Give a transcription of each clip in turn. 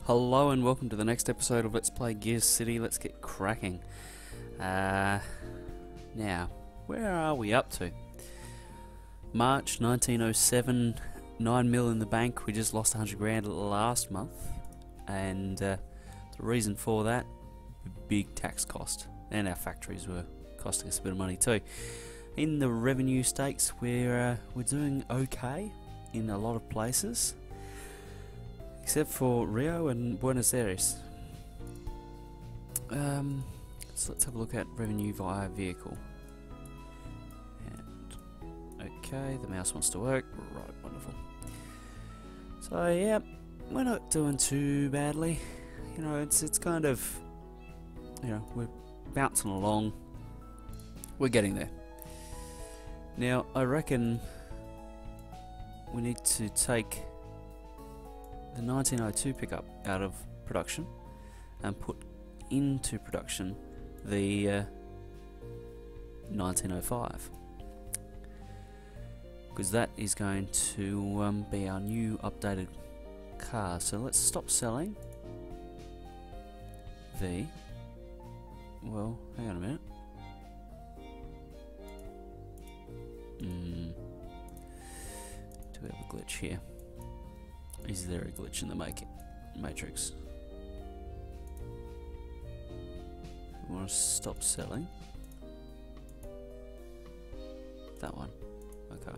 Hello and welcome to the next episode of Let's Play Gears City. Let's get cracking. Now, where are we up to? March 1907, 9 mil in the bank. We just lost 100 grand last month, and the reason for that, big tax cost, and our factories were costing us a bit of money too. In the revenue stakes, we're doing okay in a lot of places, except for Rio and Buenos Aires. So let's have a look at revenue via vehicle. And okay, the mouse wants to work. Right, wonderful. So yeah, we're not doing too badly. You know, it's kind of, you know, we're bouncing along. We're getting there. Now, I reckon we need to take the 1902 pickup out of production and put into production the 1905, because that is going to be our new updated car. So let's stop selling the, well, hang on a minute. Do we have a glitch here? Is there a glitch in the matrix? We want to stop selling that one. Okay.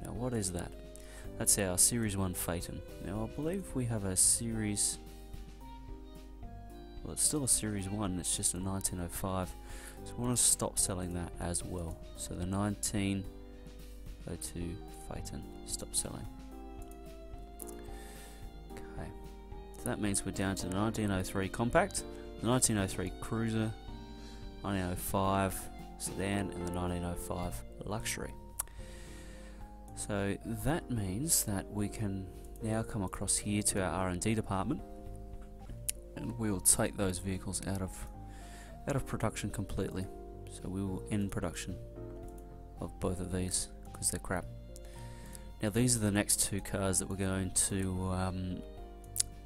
Now what is that? That's our Series 1 Phaeton. Now I believe we have a Series... well, it's still a Series 1, it's just a 1905. So we want to stop selling that as well. So the 1902 Phaeton, stop selling. Okay, so that means we're down to the 1903 Compact, the 1903 Cruiser, 1905 Sedan, and the 1905 Luxury. So that means that we can now come across here to our R&D department, and we will take those vehicles out of production completely. So we will end production of both of these because they're crap. Now these are the next two cars that we're going to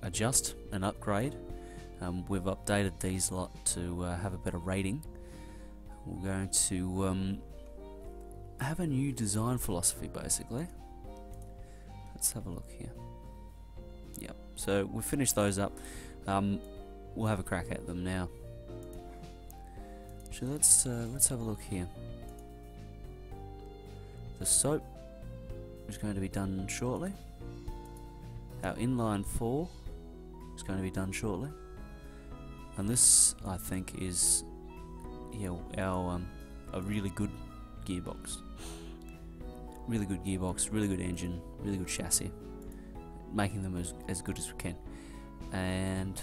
adjust and upgrade. We've updated these lot to have a better rating. We're going to have a new design philosophy basically. Let's have a look here. Yep, so we've finished those up. We'll have a crack at them now. So let's have a look here. The soap is going to be done shortly. Our inline 4 is going to be done shortly. And this, I think, is our a really good gearbox. Really good gearbox, really good engine, really good chassis. Making them as good as we can. And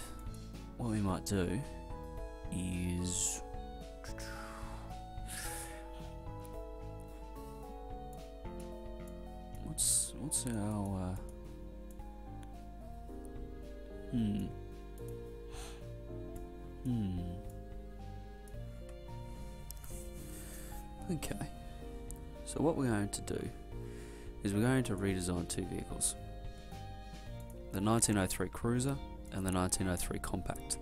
what we might do is what's our okay, so what we're going to do is we're going to redesign two vehicles, the 1903 Cruiser and the 1903 Compact.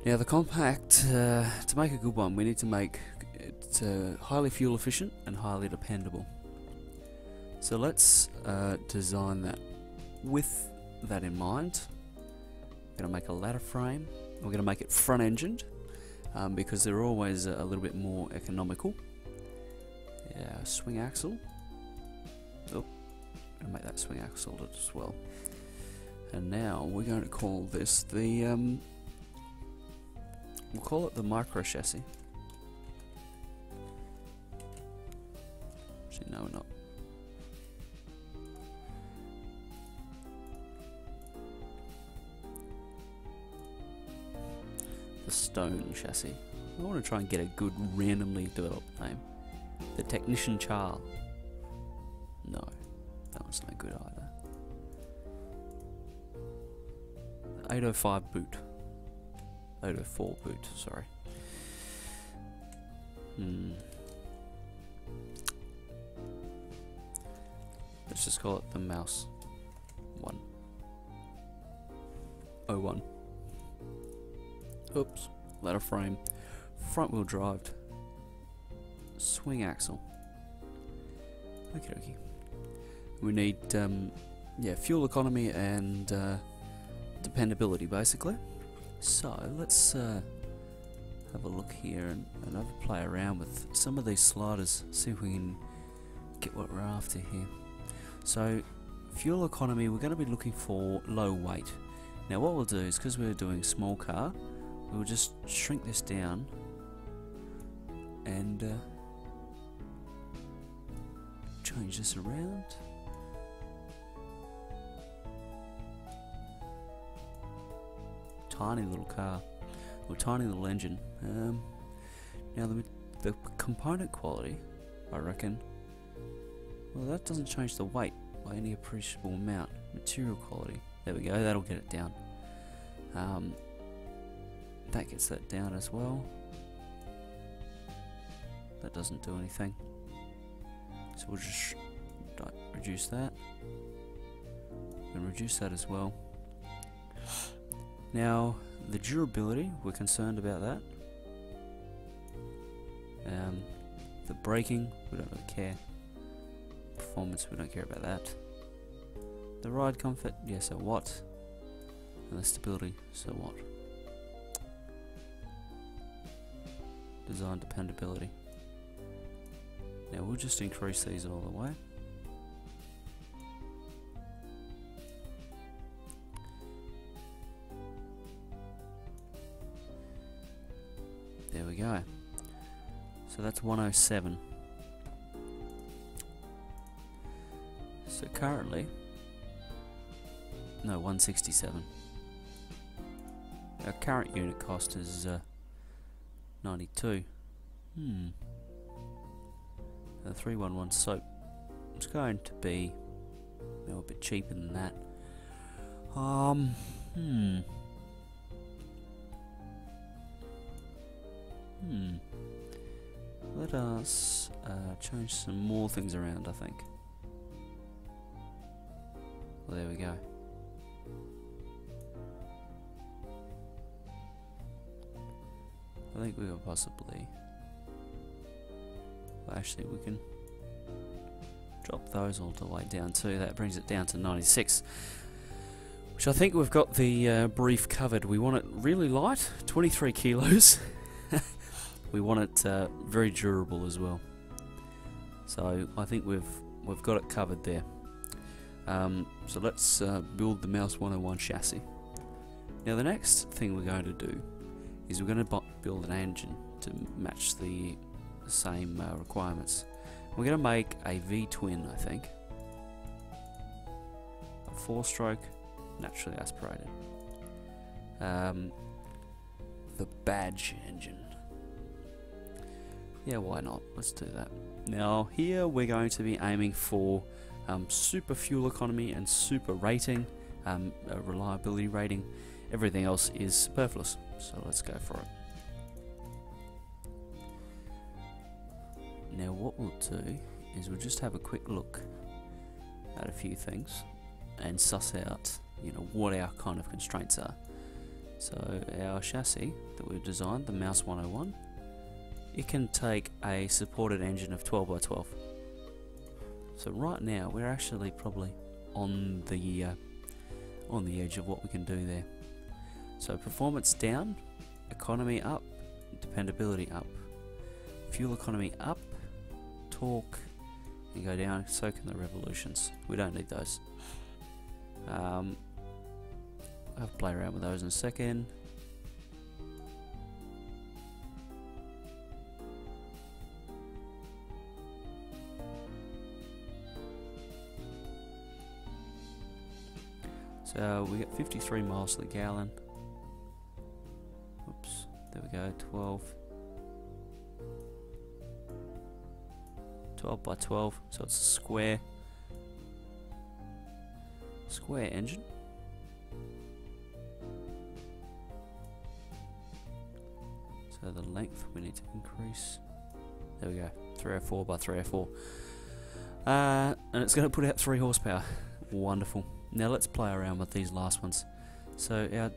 Now the Compact, to make a good one, we need to make it highly fuel efficient and highly dependable. So let's design that with that in mind. We're going to make a ladder frame. We're going to make it front engined because they're always a little bit more economical. Yeah, swing axle. Oh, I'm going to make that swing axle as well. And now we're going to call this the we'll call it the micro chassis. Actually, no, we're not. The stone chassis. I want to try and get a good randomly developed name. The Technician Charles. No, that one's no good either. The 805 boot. 804 boot, sorry. Let's just call it the Mouse 101. Oops, ladder frame, front wheel drive, swing axle. Okie dokie. We need fuel economy and dependability basically. So let's have a look here and have a play around with some of these sliders, see if we can get what we're after here. So fuel economy, we're going to be looking for low weight. Now what we'll do is, because we're doing small car, we'll just shrink this down and change this around. Tiny little car, or tiny little engine. Now the component quality, I reckon, well, that doesn't change the weight by any appreciable amount. Material quality, there we go, that'll get it down. That gets that down as well. That doesn't do anything, so we'll just reduce that and reduce that as well. Now the durability, we're concerned about that. The braking, we don't really care. Performance, we don't care about that. The ride comfort, yeah, so what? And the stability, so what? Design dependability. Now we'll just increase these all the way. There we go. So that's 107. So currently, no, 167. Our current unit cost is 92. The 311 soap. It's going to be a bit cheaper than that. Let us change some more things around, I think. Well, there we go. I think we will possibly... Well, actually, we can drop those all the way down too. That brings it down to 96. Which I think we've got the brief covered. We want it really light, 23 kilos. We want it very durable as well. So I think we've got it covered there. So let's build the Mouse 101 chassis. Now the next thing we're going to do is we're going to build an engine to match the same requirements. We're going to make a V-twin, I think. A 4-stroke, naturally aspirated. The badge engine. Yeah, why not? Let's do that. Now here we're going to be aiming for super fuel economy and super rating, reliability rating. Everything else is superfluous, so let's go for it. Now what we'll do is we'll just have a quick look at a few things and suss out, what our kind of constraints are. So our chassis that we've designed, the Mouse 101, it can take a supported engine of 12 by 12. So right now we're actually probably on the edge of what we can do there. So performance down, economy up, dependability up, fuel economy up, torque and go down, so can the revolutions. We don't need those. I'll play around with those in a second. So we get 53 miles to the gallon. Oops, there we go, 12 by 12, so it's a square engine. So the length we need to increase. There we go, 304 by 304. And it's going to put out 3 horsepower. Wonderful. Now let's play around with these last ones. So our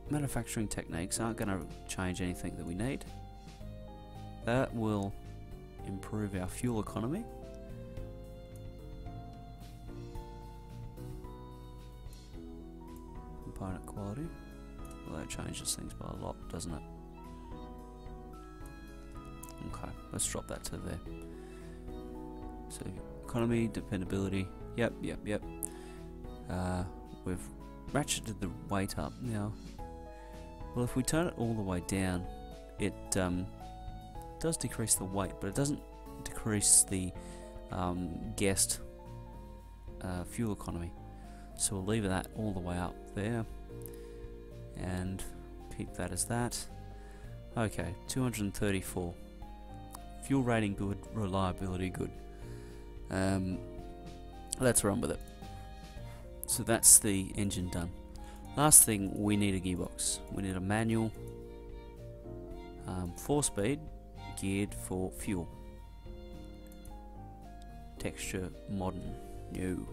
manufacturing techniques aren't going to change anything that we need. That will improve our fuel economy. Component quality. Well, that changes things by a lot, doesn't it? Okay, let's drop that to there. So economy, dependability. Yep. We've ratcheted the weight up now. Well, if we turn it all the way down, it does decrease the weight, but it doesn't decrease the guest fuel economy. So we'll leave that all the way up there and keep that as that. Okay, 234. Fuel rating good, reliability good. Let's run with it. So that's the engine done. Last thing, we need a gearbox. We need a manual, 4-speed, geared for fuel. Texture modern, new.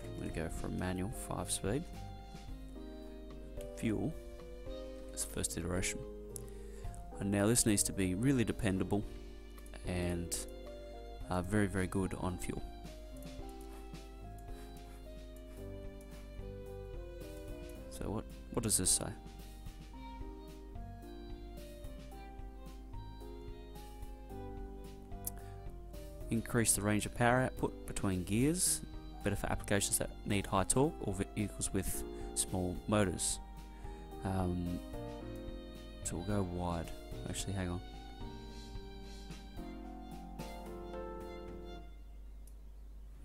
I'm going to go for a manual 5-speed. Fuel, that's the first iteration. And now this needs to be really dependable and very, very good on fuel. So what does this say? Increase the range of power output between gears, better for applications that need high torque or vehicles with small motors. So we'll go wide. Actually, hang on.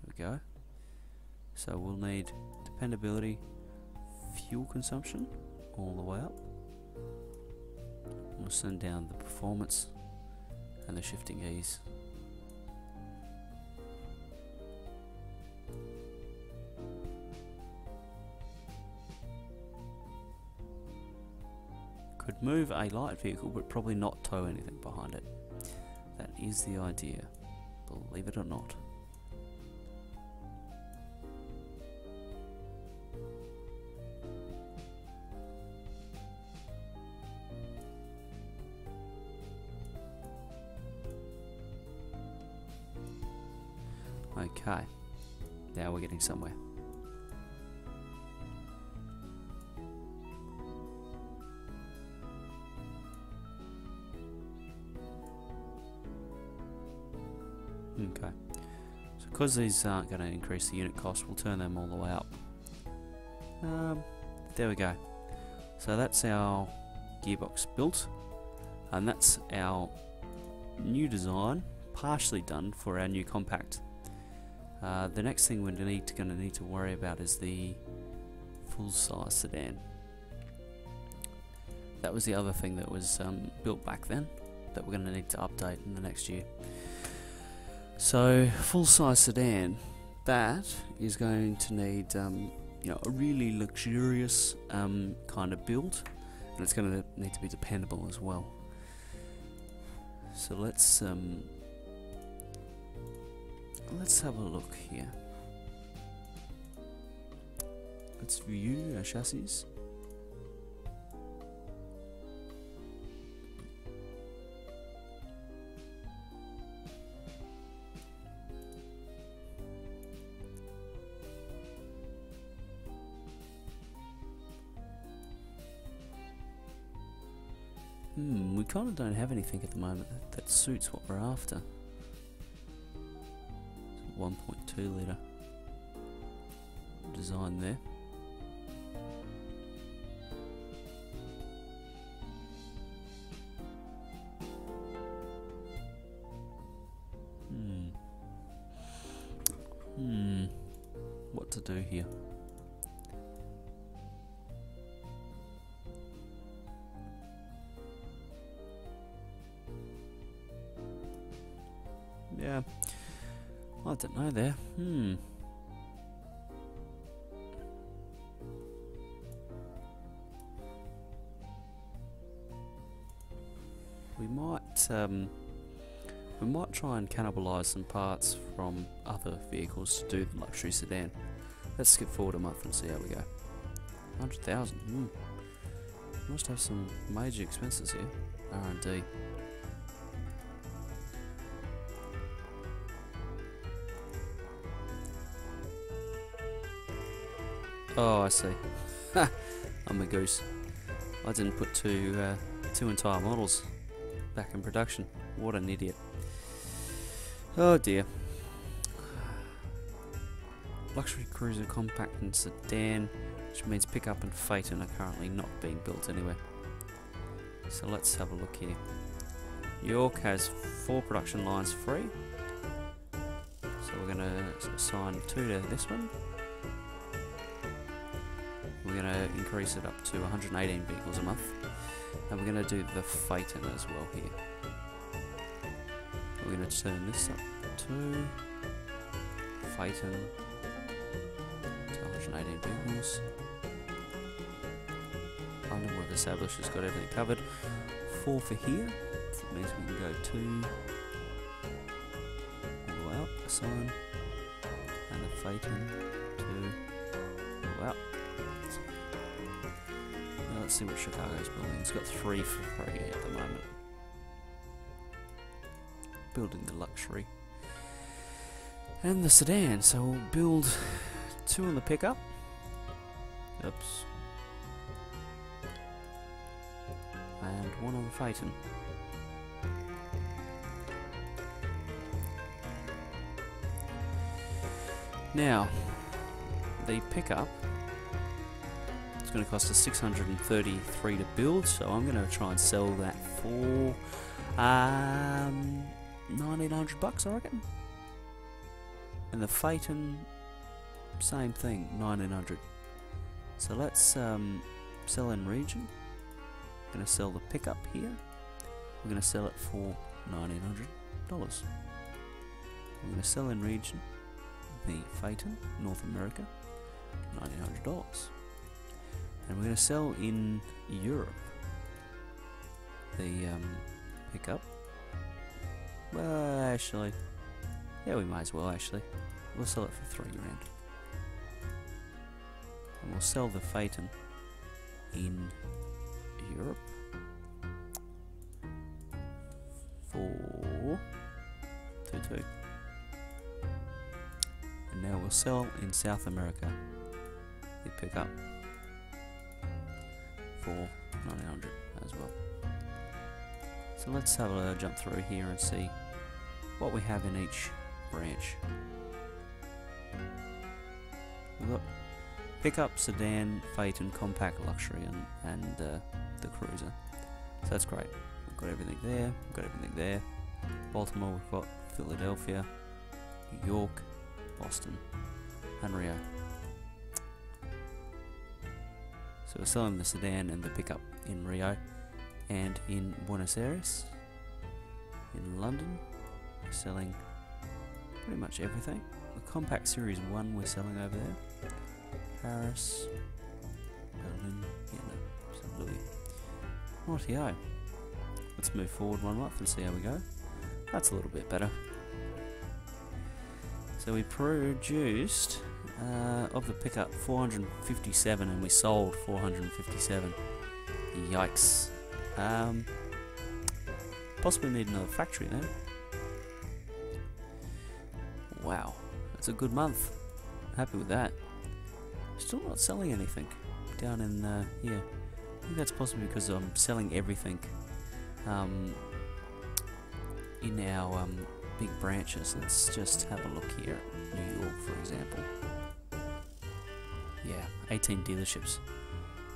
There we go. So we'll need dependability, fuel consumption all the way up. We'll send down the performance and the shifting ease. Could move a light vehicle, but probably not tow anything behind it. That is the idea, believe it or not. Okay, now we're getting somewhere. Okay, so because these aren't going to increase the unit cost, we'll turn them all the way up. There we go. So that's our gearbox built, and that's our new design partially done for our new compact. The next thing we're going to need to worry about is the full-size sedan. That was the other thing that was built back then that we're going to need to update in the next year. So full-size sedan, that is going to need you know, a really luxurious kind of build, and it's going to need to be dependable as well. So let's have a look here. Let's view our chassis. We kind of don't have anything at the moment that suits what we're after. 1.2 litre design there. What to do here? Yeah, I don't know there. We might We might try and cannibalise some parts from other vehicles to do the luxury sedan. Let's skip forward a month and see how we go. 100,000. Must have some major expenses here. R&D. Oh, I see. I'm a goose. I didn't put two entire models back in production. What an idiot. Oh dear. Luxury cruiser, compact and sedan, which means pickup and Phaeton are currently not being built anywhere. So let's have a look here. York has 4 production lines free. So we're going to assign 2 to this one. We're going to increase it up to 118 vehicles a month. And we're going to do the Phaeton as well here. We're going to turn this up to Phaeton to 118 vehicles. London we've established it's got everything covered. 4 for here. So that means we can go 2. All out, assign. And the Phaeton 2. All out. Now let's see what Chicago's building. It's got 3 for free at the moment. Building the luxury and the sedan, so we'll build 2 on the pickup. Oops. And 1 on the Phaeton. Now, the pickup, it's going to cost us 633 to build, so I'm going to try and sell that for 1,900 bucks, I reckon. And the Phaeton, same thing, 1,900. So let's sell in region. I'm going to sell the pickup here. We're going to sell it for $1,900. We're going to sell in region the Phaeton, North America, $1,900. And we're going to sell in Europe the pickup. Well, actually, yeah, we might as well actually. We'll sell it for $3 grand. And we'll sell the Phaeton in Europe for 2.2. And now we'll sell in South America the pickup for 1,900 as well. So let's have a jump through here and see what we have in each branch. We've got pickup, sedan, Phaeton, compact, luxury, and the cruiser. So that's great. We've got everything there. We've got everything there. Baltimore. We've got Philadelphia, New York, Boston, and Rio. So we're selling the sedan and the pickup in Rio, and in Buenos Aires. In London, we're selling pretty much everything. The compact series 1 we're selling over there. Paris, Berlin, yeah, no, St. Louis. Rightio. Let's move forward 1 month and see how we go. That's a little bit better. So we produced, of the pickup, 457 and we sold 457. Yikes. Possibly need another factory then. Wow, that's a good month. Happy with that. Still not selling anything down in here. I think that's possibly because I'm selling everything in our big branches. Let's just have a look here at New York, for example. Yeah, 18 dealerships.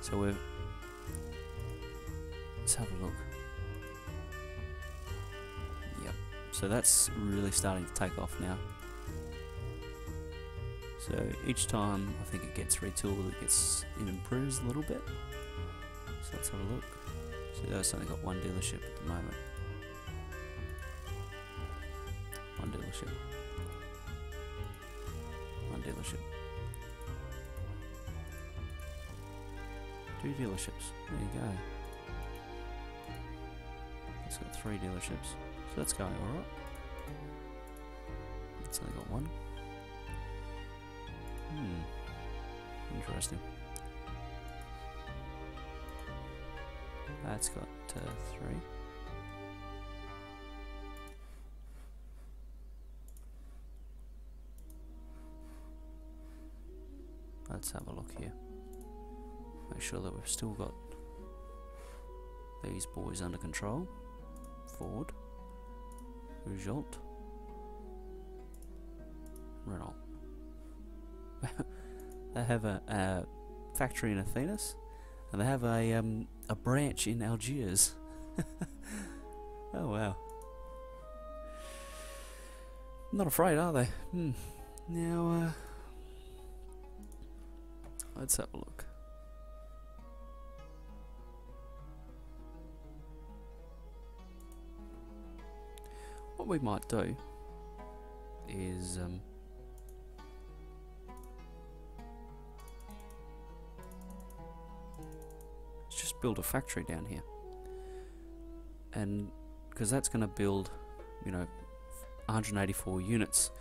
So we've... let's have a look. Yep, so that's really starting to take off now. So each time I think it gets retooled, it improves a little bit. So let's have a look. So that's only got 1 dealership at the moment. 1 dealership. 1 dealership. 2 dealerships. There you go. It's got 3 dealerships. So that's going alright. It's only got one. Interesting. That's got 3. Let's have a look here. Make sure that we've still got these boys under control. Ford, Peugeot, Renault. They have a factory in Athenas, and they have a branch in Algiers. Oh wow! Not afraid, are they? Now, let's have a look. What we might do is just build a factory down here, and because that's going to build, 184 units,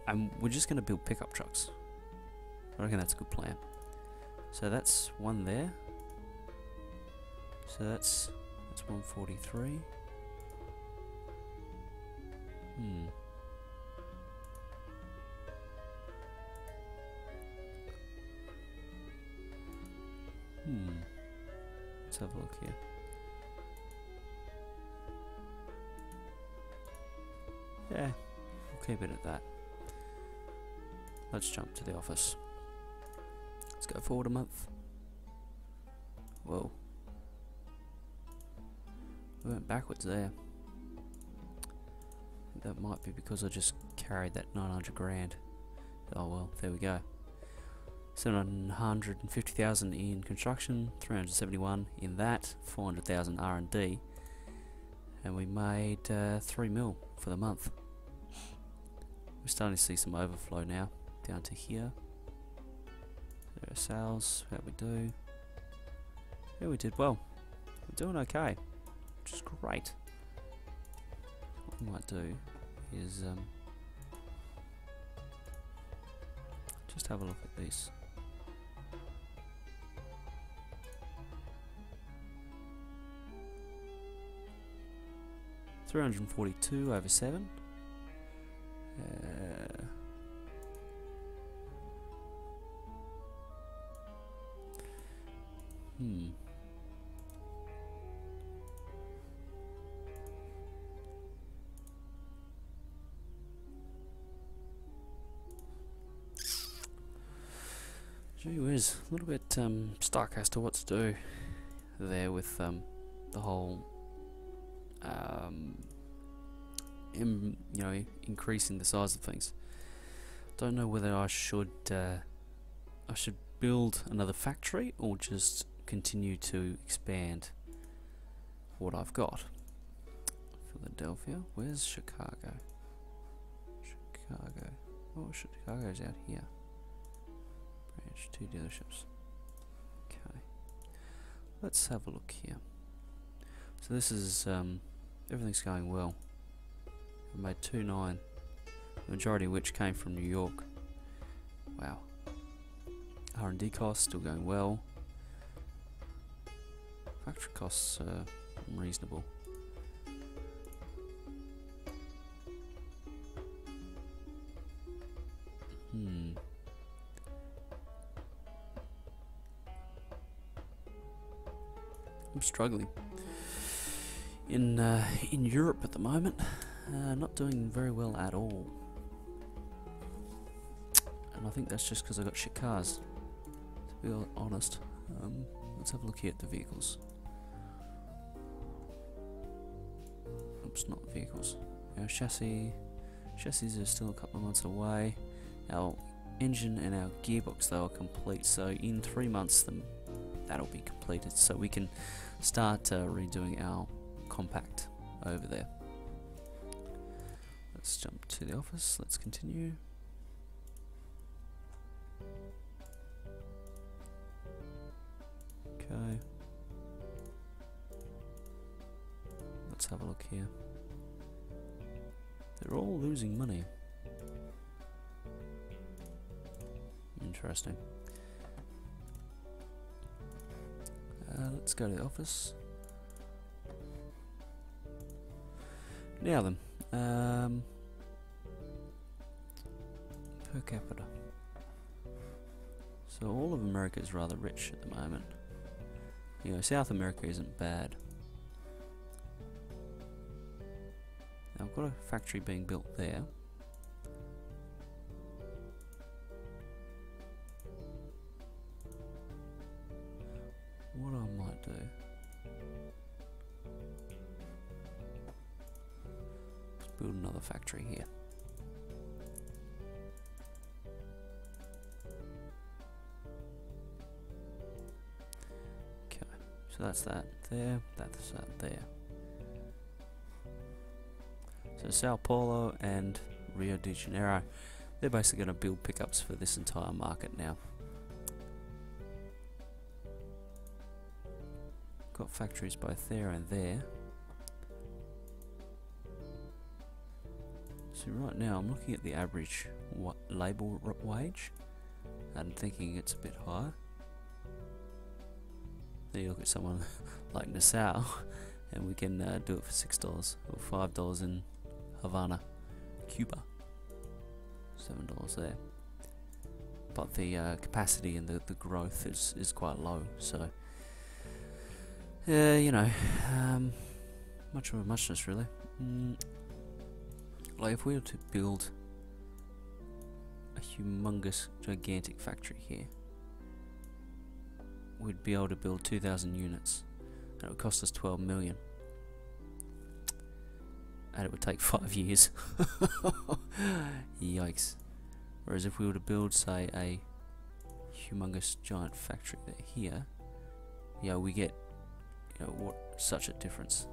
and we're just going to build pickup trucks. I reckon that's a good plan. So that's one there. So that's 143. Let's have a look here. Yeah, we'll keep it at that. Let's jump to the office. Let's go forward a month. Whoa. We went backwards there. That might be because I just carried that 900 grand. Oh well, there we go. 750,000 in construction, 371 in that, 400,000 R&D, and we made 3 mil for the month. We're starting to see some overflow now, down to here. There are sales, how we do? Yeah, we did well. We're doing okay, which is great. What we might do is just have a look at these. $342 over 7. Gee whiz, a little bit stuck as to what to do there with the whole increasing the size of things. Don't know whether I should build another factory or just continue to expand what I've got. Philadelphia, where's Chicago? Chicago. Oh, Chicago's out here. Branch 2 dealerships. Okay. Let's have a look here. So this is everything's going well. I made 2.9, the majority of which came from New York. Wow. R&D costs still going well. Factory costs are reasonable. I'm struggling in Europe at the moment. Not doing very well at all, and I think that's just because I got shit cars, to be honest. Let's have a look here at the vehicles. Oops, not vehicles. Our chassis are still a couple of months away. Our engine and our gearbox though are complete, so in 3 months that'll be completed, so we can start redoing our compact over there. Let's jump to the office. Let's continue. Okay. Let's have a look here. They're all losing money. Interesting. Let's go to the office. Now then, per capita. So all of America is rather rich at the moment. You know, South America isn't bad. Now I've got a factory being built there. What I might do, let's build another factory here. Okay, so that's that there, that's that there. So Sao Paulo and Rio de Janeiro, they're basically going to build pickups for this entire market now. Got factories both there and there. So right now I'm looking at the average labour wage and thinking it's a bit higher. Then you look at someone like Nassau and we can do it for $6 or $5 in Havana, Cuba. $7 there. But the capacity and the growth is quite low, so you know, much of a muchness really. Like if we were to build a humongous, gigantic factory here, we'd be able to build 2,000 units, and it would cost us 12 million. And it would take 5 years. Yikes. Whereas if we were to build, say, a humongous giant factory here, yeah, we get, you know, what such a difference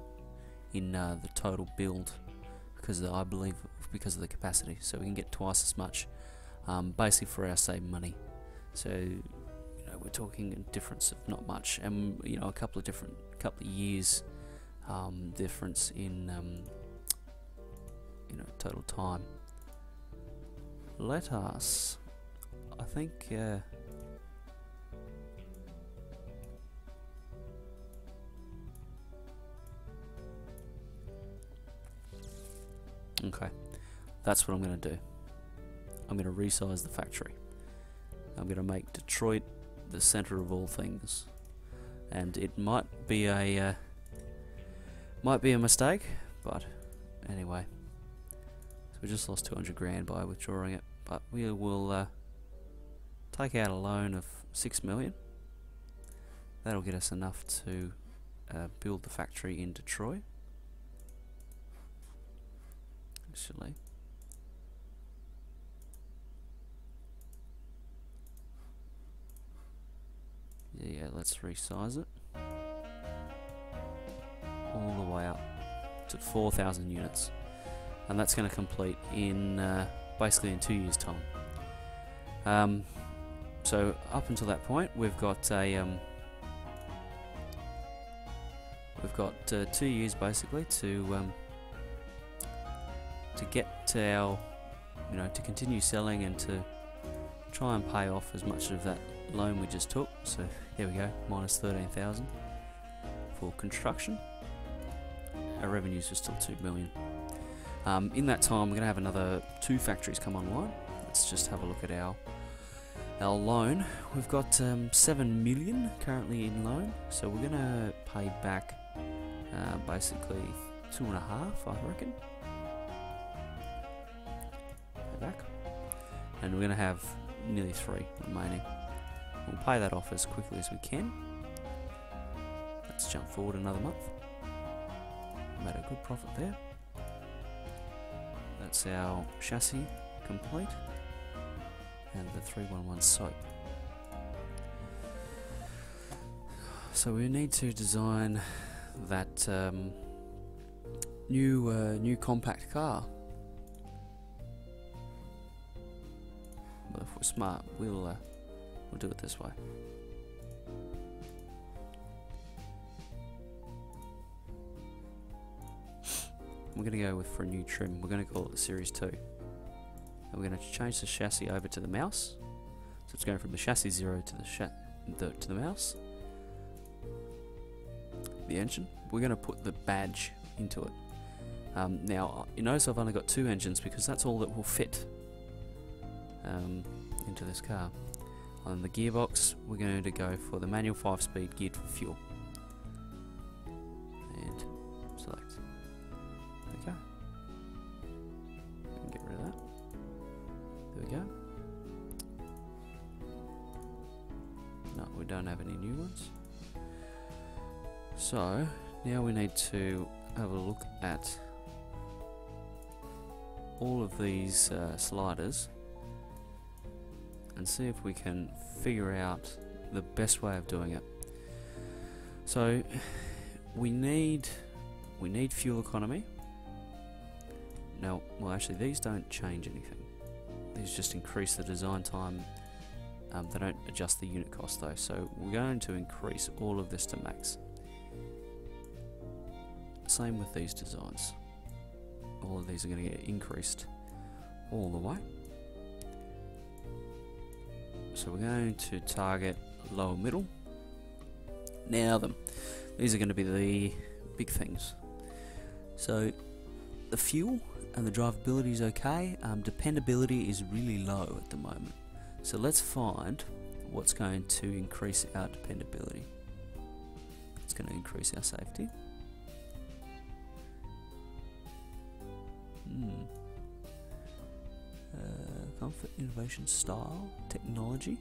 in the total build, because I believe because of the capacity. So we can get twice as much, basically for our same money. So you know, we're talking a difference of not much, and you know, a couple of years difference in you know, total time. Let us, I think, okay, that's what I'm going to do. I'm going to resize the factory. I'm going to make Detroit the center of all things, and it might be a mistake, but anyway. So we just lost 200 grand by withdrawing it, but we will take out a loan of 6 million. That'll get us enough to build the factory in Detroit. Actually, yeah, let's resize it all the way up to 4,000 units, and that's going to complete in basically in 2 years' time. So up until that point, we've got a 2 years basically to get to our, you know, to continue selling and to try and pay off as much of that loan we just took. So there we go, minus 13,000 for construction. Our revenues are still 2 million. In that time, we're going to have another 2 factories come online. Let's just have a look at our loan. We've got 7 million currently in loan, so we're going to pay back basically 2.5, I reckon. Pay back, and we're going to have nearly 3 remaining. We'll pay that off as quickly as we can. Let's jump forward another month. Made a good profit there. That's our chassis complete, and the 311 soap. So we need to design that new compact car. But if we're smart, we'll do it this way. We're going to go for a new trim. We're going to call it the Series 2. And we're going to change the chassis over to the mouse. So it's going from the chassis 0 to the mouse. The engine. We're going to put the badge into it. Now, you notice I've only got 2 engines because that's all that will fit into this car. On the gearbox, we're going to go for the manual 5-speed geared for fuel. And select. Okay. We can get rid of that. There we go. No, we don't have any new ones. So, now we need to have a look at all of these sliders and see if we can figure out the best way of doing it. So we need fuel economy. Now, well, actually these don't change anything. These just increase the design time. They don't adjust the unit cost though, so we're going to increase all of this to max. Same with these designs. All of these are going to get increased all the way. So we're going to target lower middle. Now these are going to be the big things. So the fuel and the drivability is okay. Dependability is really low at the moment. So let's find what's going to increase our dependability. It's going to increase our safety. Comfort, innovation, style, technology.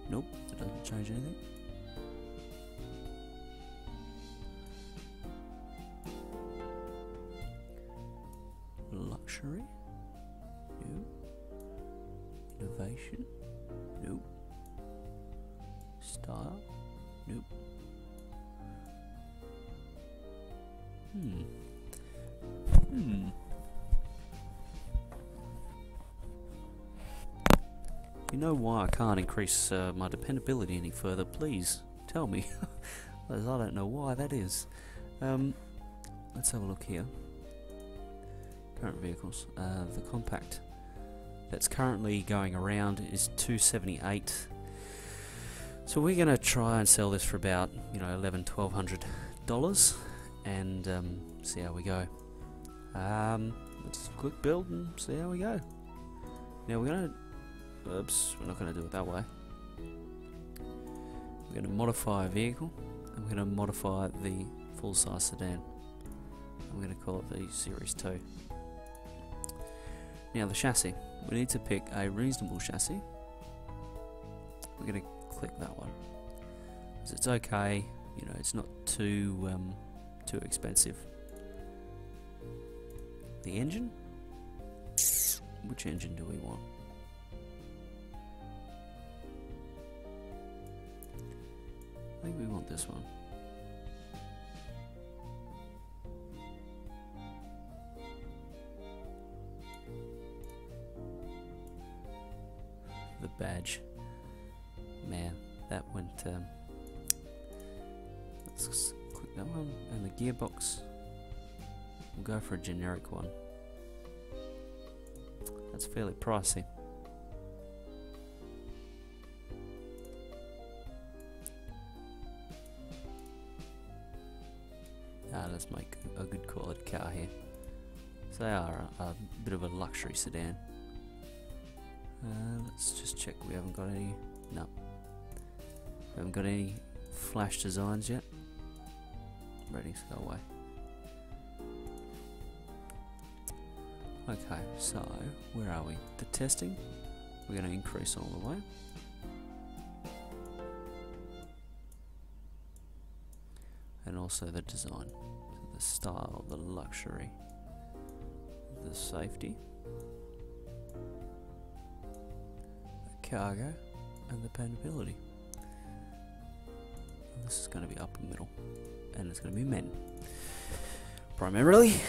Nope, that doesn't change anything. Luxury. Nope. Innovation. Nope. Style. Nope. You know why I can't increase my dependability any further? Please tell me, because I don't know why that is. Let's have a look here. Current vehicles. The compact that's currently going around is $278. So we're going to try and sell this for about, $1,100-1,200, and see how we go. Let's click build and see how we go. Now we're going to. Oops, we're not going to do it that way. We're going to modify a vehicle, and we're going to modify the full-size sedan. I'm going to call it the Series 2. Now the chassis. We need to pick a reasonable chassis. We're going to click that one. Because it's okay, it's not too expensive. The engine? Which engine do we want? I think we want this one. The badge. Man, that went... let's click that one. And the gearbox. We'll go for a generic one. That's fairly pricey. Let's make a good quality car here. So they are a bit of a luxury sedan. Let's just check we haven't got any. No. We haven't got any flash designs yet. Ratings go away. Okay, so where are we? The testing. We're going to increase all the way. And also the design, the style, the luxury, the safety, the cargo, and the dependability. And this is going to be upper middle, and it's going to be men, primarily.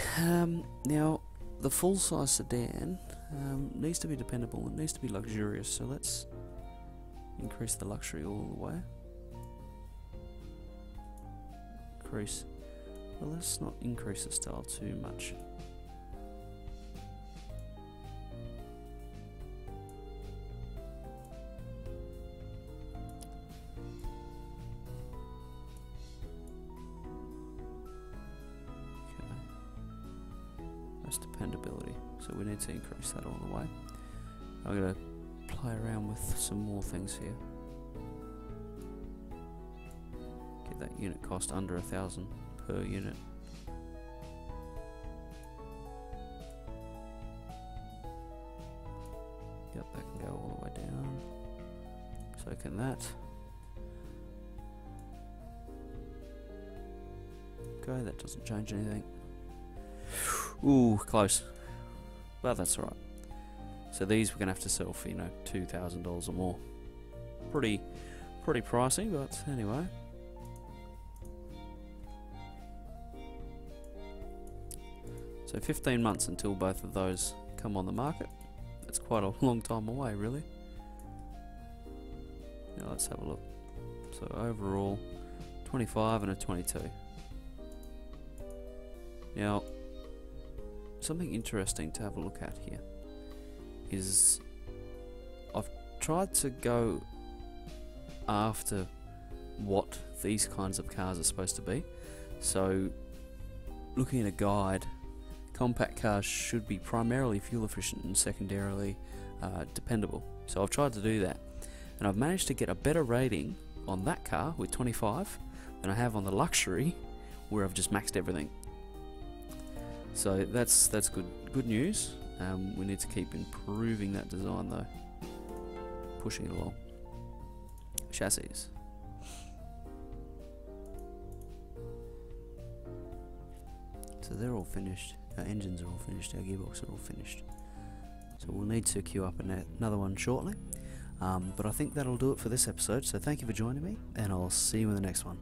Now, the full-size sedan needs to be dependable. It needs to be luxurious. So let's increase the luxury all the way. Well, let's not increase the style too much. That's dependability. So we need to increase that all the way. I'm going to play around with some more things here. Get that unit cost under 1,000 per unit. Yep, that can go all the way down. So can that. Okay, that doesn't change anything. Ooh, close. But that's alright. So these we're going to have to sell for, $2,000 or more. Pretty pricey, but anyway. So 15 months until both of those come on the market. That's quite a long time away, really. Now let's have a look. So overall, 25 and a 22. Now, something interesting to have a look at here is I've tried to go after what these kinds of cars are supposed to be. So, looking at a guide, compact cars should be primarily fuel efficient and secondarily dependable. So I've tried to do that, and I've managed to get a better rating on that car with 25 than I have on the luxury, where I've just maxed everything. So that's good news. We need to keep improving that design though, pushing it along. Chassis. So they're all finished. Our engines are all finished. Our gearbox are all finished. So we'll need to queue up another one shortly. But I think that'll do it for this episode. So thank you for joining me, and I'll see you in the next one.